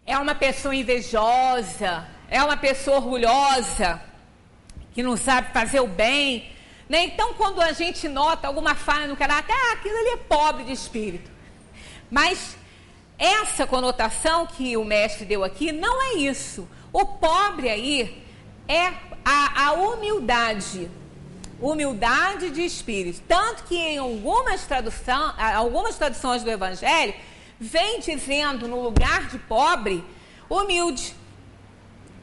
é uma pessoa invejosa, é uma pessoa orgulhosa, que não sabe fazer o bem, né? Então, quando a gente nota alguma falha no caráter, aquilo ali é pobre de espírito. Mas essa conotação que o mestre deu aqui não é isso. O pobre aí é a humildade de espírito. Tanto que em algumas traduções do Evangelho, vem dizendo no lugar de pobre, humilde.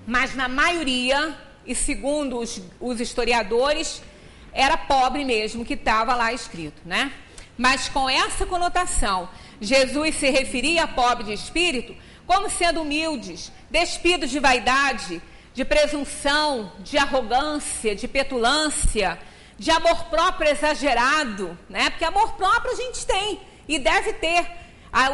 Mas na maioria, e segundo os historiadores, era pobre mesmo que estava lá escrito, né? Mas com essa conotação, Jesus se referia a pobre de espírito como sendo humildes, despidos de vaidade, de presunção, de arrogância, de petulância, de amor próprio exagerado, né? Porque amor próprio a gente tem e deve ter.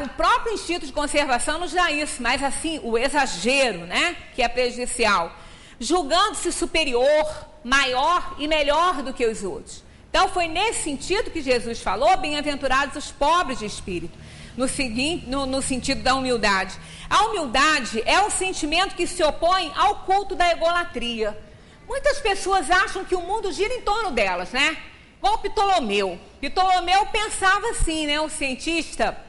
O próprio instinto de conservação nos dá isso, mas assim, o exagero, né? Que é prejudicial. Julgando-se superior, maior e melhor do que os outros. Então foi nesse sentido que Jesus falou, bem-aventurados os pobres de espírito, no sentido da humildade. A humildade é um sentimento que se opõe ao culto da egolatria. Muitas pessoas acham que o mundo gira em torno delas, né? Igual Ptolomeu. Ptolomeu pensava assim, né? O cientista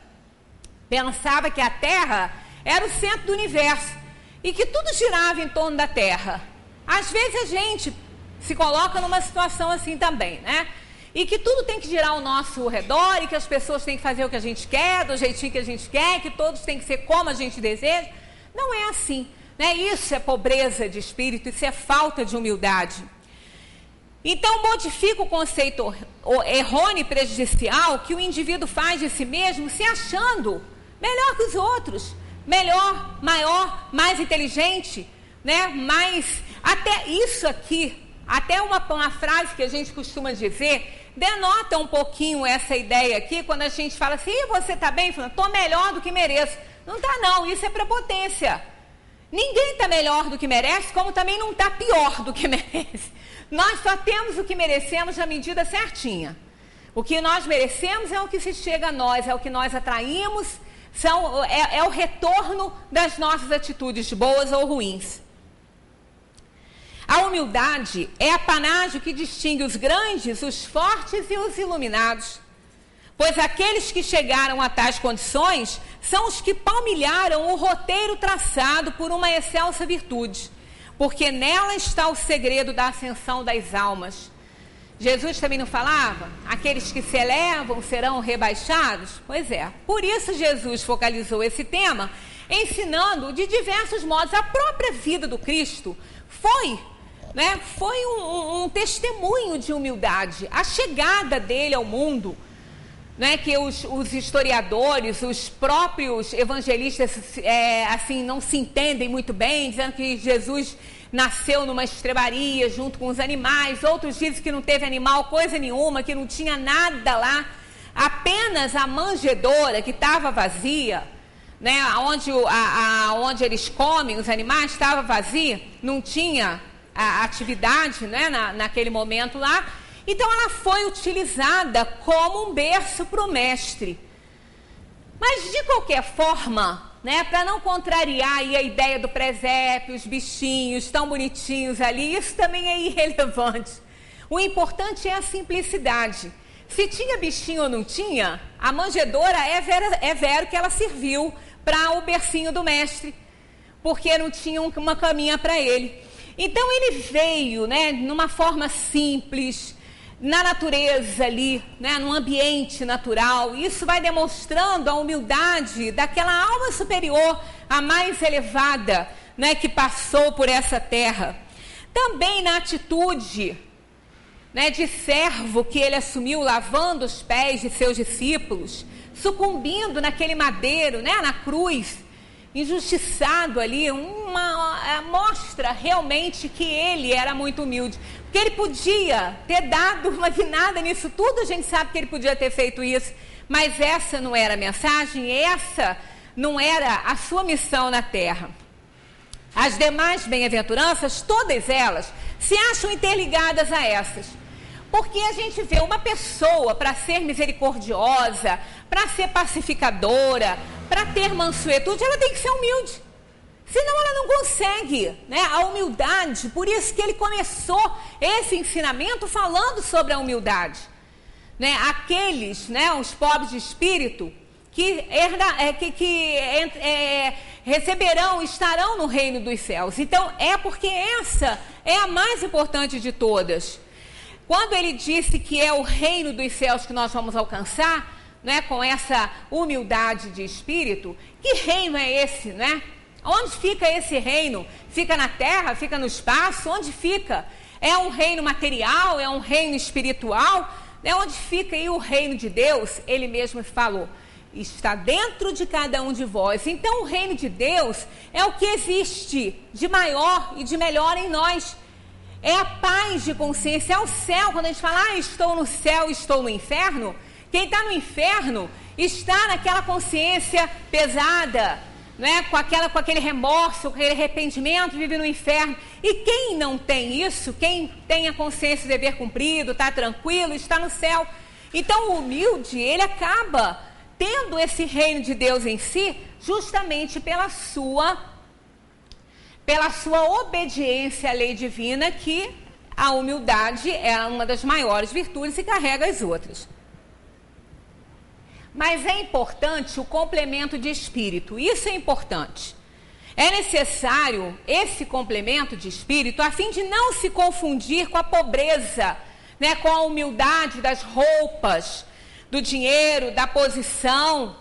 pensava que a Terra era o centro do universo e que tudo girava em torno da Terra. Às vezes a gente se coloca numa situação assim também, né? E que tudo tem que girar ao nosso redor e que as pessoas têm que fazer o que a gente quer, do jeitinho que a gente quer, que todos têm que ser como a gente deseja. Não é assim, né? Isso é pobreza de espírito, isso é falta de humildade. Então modifica o conceito errôneo e prejudicial que o indivíduo faz de si mesmo se achando melhor que os outros, melhor, maior, mais inteligente, né? Mas até isso aqui, até uma frase que a gente costuma dizer, denota um pouquinho essa ideia aqui, quando a gente fala assim, você está bem? Estou melhor do que mereço. Não está não, isso é prepotência. Ninguém está melhor do que merece, como também não está pior do que merece. Nós só temos o que merecemos na medida certinha. O que nós merecemos é o que se chega a nós, é o que nós atraímos, é o retorno das nossas atitudes boas ou ruins. A humildade é a panágio que distingue os grandes, os fortes e os iluminados. Pois aqueles que chegaram a tais condições são os que palmilharam o roteiro traçado por uma excelsa virtude, porque nela está o segredo da ascensão das almas. Jesus também não falava? Aqueles que se elevam serão rebaixados? Pois é, por isso Jesus focalizou esse tema, ensinando de diversos modos. A própria vida do Cristo foi um testemunho de humildade. A chegada dele ao mundo, né, que os historiadores, os próprios evangelistas assim, não se entendem muito bem, dizendo que Jesus nasceu numa estrebaria junto com os animais. Outros dizem que não teve animal coisa nenhuma, que não tinha nada lá, apenas a manjedoura que estava vazia, né, onde eles comem, os animais, estava vazia, não tinha a atividade, né, naquele momento lá. Então ela foi utilizada como um berço para o mestre. Mas de qualquer forma, né, para não contrariar aí a ideia do presépio, os bichinhos tão bonitinhos ali, isso também é irrelevante. O importante é a simplicidade. Se tinha bichinho ou não tinha, a manjedoura é vero que ela serviu para o bercinho do mestre, porque não tinha uma caminha para ele. Então ele veio, né, numa forma simples, na natureza ali, né, num ambiente natural. Isso vai demonstrando a humildade daquela alma superior, a mais elevada, né, que passou por essa terra. Também na atitude, né, de servo que ele assumiu, lavando os pés de seus discípulos, sucumbindo naquele madeiro, né, na cruz, injustiçado ali, mostra realmente que ele era muito humilde. Porque ele podia ter dado uma guinada nisso tudo, a gente sabe que ele podia ter feito isso, mas essa não era a mensagem, essa não era a sua missão na terra. As demais bem-aventuranças, todas elas, se acham interligadas a essas. Porque a gente vê uma pessoa, para ser misericordiosa, para ser pacificadora, para ter mansuetude, ela tem que ser humilde. Senão ela não consegue, né? A humildade, por isso que ele começou esse ensinamento falando sobre a humildade. Né? Aqueles, né, os pobres de espírito, que receberão, estarão no reino dos céus. Então, é porque essa é a mais importante de todas. Quando ele disse que é o reino dos céus que nós vamos alcançar, né, com essa humildade de espírito, que reino é esse, né? Onde fica esse reino? Fica na terra? Fica no espaço? Onde fica? É um reino material? É um reino espiritual? É onde fica aí o reino de Deus? Ele mesmo falou, está dentro de cada um de vós. Então o reino de Deus é o que existe de maior e de melhor em nós. É a paz de consciência, é o céu. Quando a gente fala, estou no céu, estou no inferno, quem está no inferno está naquela consciência pesada, né? com aquele remorso, com aquele arrependimento, vive no inferno. E quem não tem isso, quem tem a consciência do dever cumprido, está tranquilo, está no céu. Então o humilde, ele acaba tendo esse reino de Deus em si, justamente pela sua obediência à lei divina, que a humildade é uma das maiores virtudes e carrega as outras. Mas é importante o complemento de espírito, isso é importante. É necessário esse complemento de espírito a fim de não se confundir com a pobreza, né, com a humildade das roupas, do dinheiro, da posição,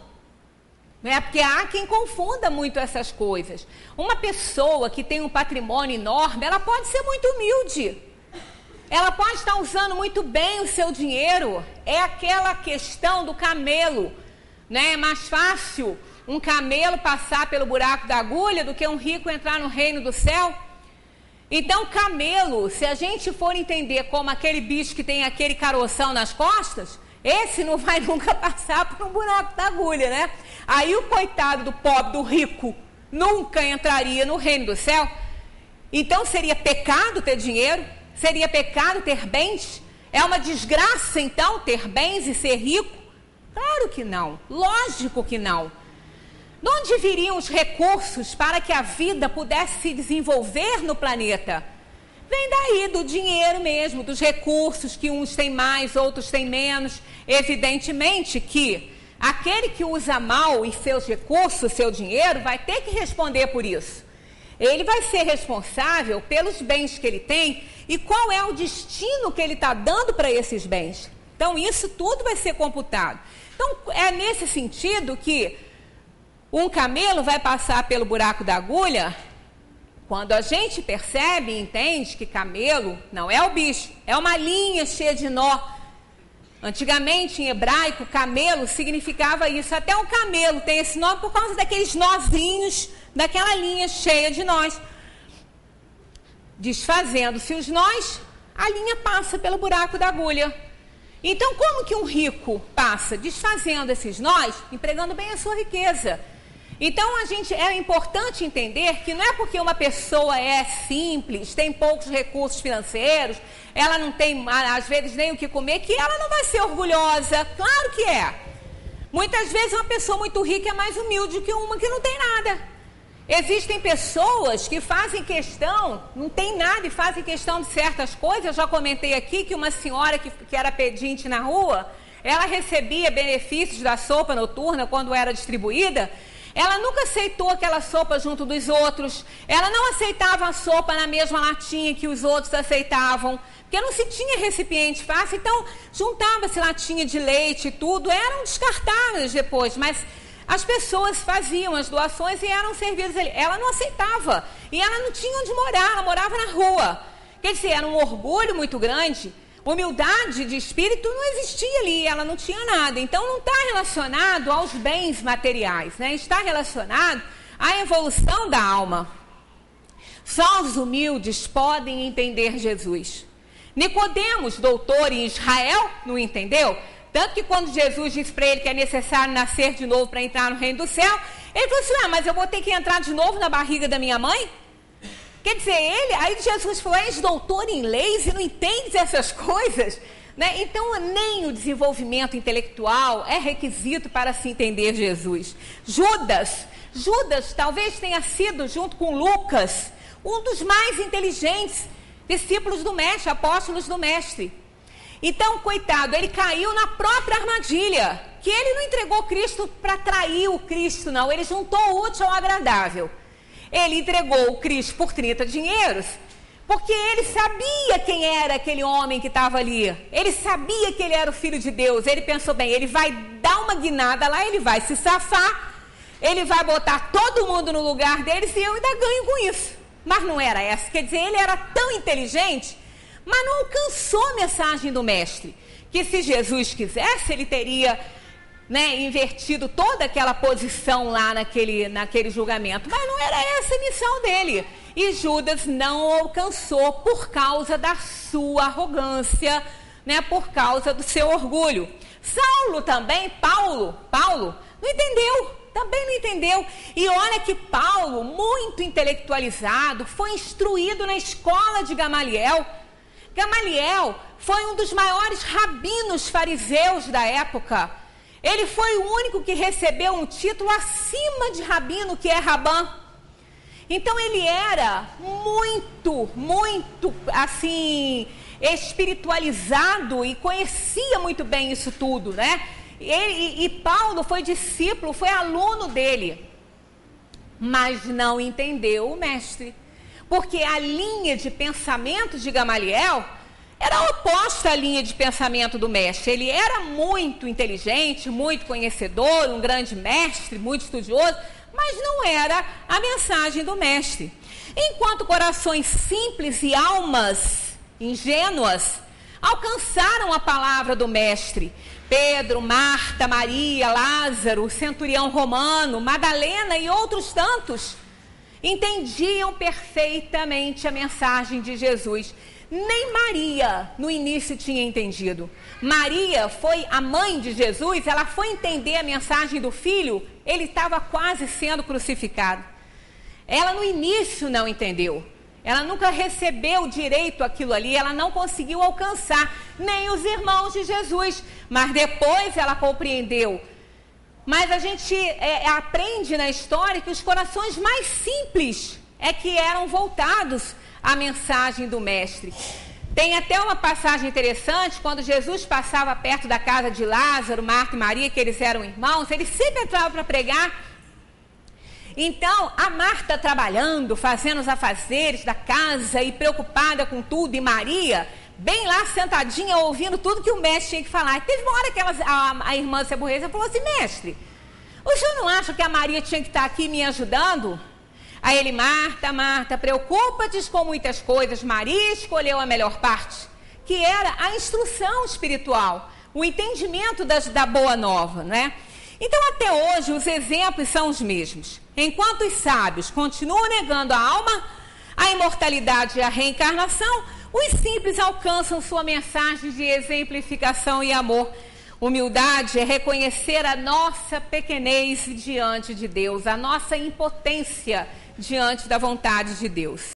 né, porque há quem confunda muito essas coisas. Uma pessoa que tem um patrimônio enorme, ela pode ser muito humilde. Ela pode estar usando muito bem o seu dinheiro. É aquela questão do camelo, né? É mais fácil um camelo passar pelo buraco da agulha do que um rico entrar no reino do céu. Então, camelo, se a gente for entender como aquele bicho que tem aquele caroção nas costas, esse não vai nunca passar por um buraco da agulha, né? Aí o coitado do pobre, do rico, nunca entraria no reino do céu. Então, seria pecado ter dinheiro? Seria pecado ter bens? É uma desgraça, então, ter bens e ser rico? Claro que não. Lógico que não. De onde viriam os recursos para que a vida pudesse se desenvolver no planeta? Vem daí, do dinheiro mesmo, dos recursos, que uns têm mais, outros têm menos. Evidentemente que aquele que usa mal os seus recursos, seu dinheiro, vai ter que responder por isso. Ele vai ser responsável pelos bens que ele tem e qual é o destino que ele está dando para esses bens. Então, isso tudo vai ser computado. Então, é nesse sentido que um camelo vai passar pelo buraco da agulha. Quando a gente percebe e entende que camelo não é o bicho, é uma linha cheia de nó. Antigamente, em hebraico, camelo significava isso. Até o camelo tem esse nome por causa daqueles nozinhos, daquela linha cheia de nós. Desfazendo-se os nós, a linha passa pelo buraco da agulha. Então, como que um rico passa? Desfazendo esses nós, empregando bem a sua riqueza. Então, é importante entender que não é porque uma pessoa é simples, tem poucos recursos financeiros, ela não tem, às vezes, nem o que comer, que ela não vai ser orgulhosa. Claro que é. Muitas vezes, uma pessoa muito rica é mais humilde que uma que não tem nada. Existem pessoas que fazem questão, não tem nada e fazem questão de certas coisas. Eu já comentei aqui que uma senhora que era pedinte na rua, ela recebia benefícios da sopa noturna quando era distribuída. Ela nunca aceitou aquela sopa junto dos outros. Ela não aceitava a sopa na mesma latinha que os outros aceitavam, porque não se tinha recipiente fácil. Então, juntava-se latinha de leite e tudo, eram descartáveis depois, mas as pessoas faziam as doações e eram servidas ali. Ela não aceitava e ela não tinha onde morar, ela morava na rua. Quer dizer, era um orgulho muito grande. Humildade de espírito não existia ali, ela não tinha nada. Então, não está relacionado aos bens materiais, né? Está relacionado à evolução da alma. Só os humildes podem entender Jesus. Nicodemos, doutor em Israel, não entendeu? Tanto que quando Jesus disse para ele que é necessário nascer de novo para entrar no reino do céu, ele falou assim, mas eu vou ter que entrar de novo na barriga da minha mãe? Quer dizer, aí Jesus falou, és doutor em leis e não entendes essas coisas? Né? Então, nem o desenvolvimento intelectual é requisito para se entender Jesus. Judas Judas talvez tenha sido, junto com Lucas, um dos mais inteligentes discípulos do mestre, apóstolos do mestre. Então, coitado, ele caiu na própria armadilha, que ele não entregou Cristo para trair o Cristo, não. Ele juntou o útil ao agradável. Ele entregou o Cristo por 30 dinheiros, porque ele sabia quem era aquele homem que estava ali. Ele sabia que ele era o Filho de Deus. Ele pensou, bem, ele vai dar uma guinada lá, ele vai se safar, ele vai botar todo mundo no lugar deles e eu ainda ganho com isso. Mas não era essa. Quer dizer, ele era tão inteligente, mas não alcançou a mensagem do mestre. Que se Jesus quisesse, ele teria, invertido toda aquela posição lá naquele julgamento. Mas não era essa a missão dele. E Judas não alcançou por causa da sua arrogância, por causa do seu orgulho. Saulo também, Paulo, não entendeu. Também não entendeu. E olha que Paulo, muito intelectualizado, foi instruído na escola de Gamaliel. Gamaliel foi um dos maiores rabinos fariseus da época. Ele foi o único que recebeu um título acima de rabino, que é Rabã. Então ele era muito, assim, espiritualizado e conhecia muito bem isso tudo, E Paulo foi discípulo, foi aluno dele, mas não entendeu o mestre, porque a linha de pensamento de Gamaliel era oposta à linha de pensamento do mestre. Ele era muito inteligente, muito conhecedor, um grande mestre, muito estudioso, mas não era a mensagem do mestre. Enquanto corações simples e almas ingênuas alcançaram a palavra do mestre, Pedro, Marta, Maria, Lázaro, o centurião romano, Madalena e outros tantos entendiam perfeitamente a mensagem de Jesus. Nem Maria no início tinha entendido. Maria foi a mãe de Jesus, ela foi entender a mensagem do filho, ele estava quase sendo crucificado. Ela no início não entendeu. Ela nunca recebeu direito aquilo ali, ela não conseguiu alcançar, nem os irmãos de Jesus. Mas depois ela compreendeu. Mas a gente aprende na história que os corações mais simples é que eram voltados à mensagem do mestre. Tem até uma passagem interessante, quando Jesus passava perto da casa de Lázaro, Marta e Maria, que eles eram irmãos, ele sempre entrava para pregar. Então, a Marta trabalhando, fazendo os afazeres da casa e preocupada com tudo, e Maria, bem lá sentadinha, ouvindo tudo que o mestre tinha que falar. E teve uma hora que a irmã se aborreceu e falou assim, mestre, o senhor não acha que a Maria tinha que estar aqui me ajudando? Aí ele, Marta, preocupa-te com muitas coisas, Maria escolheu a melhor parte, que era a instrução espiritual, o entendimento da boa nova, Então, até hoje, os exemplos são os mesmos. Enquanto os sábios continuam negando a alma, a imortalidade e a reencarnação, os simples alcançam sua mensagem de exemplificação e amor. Humildade é reconhecer a nossa pequenez diante de Deus, a nossa impotência diante da vontade de Deus.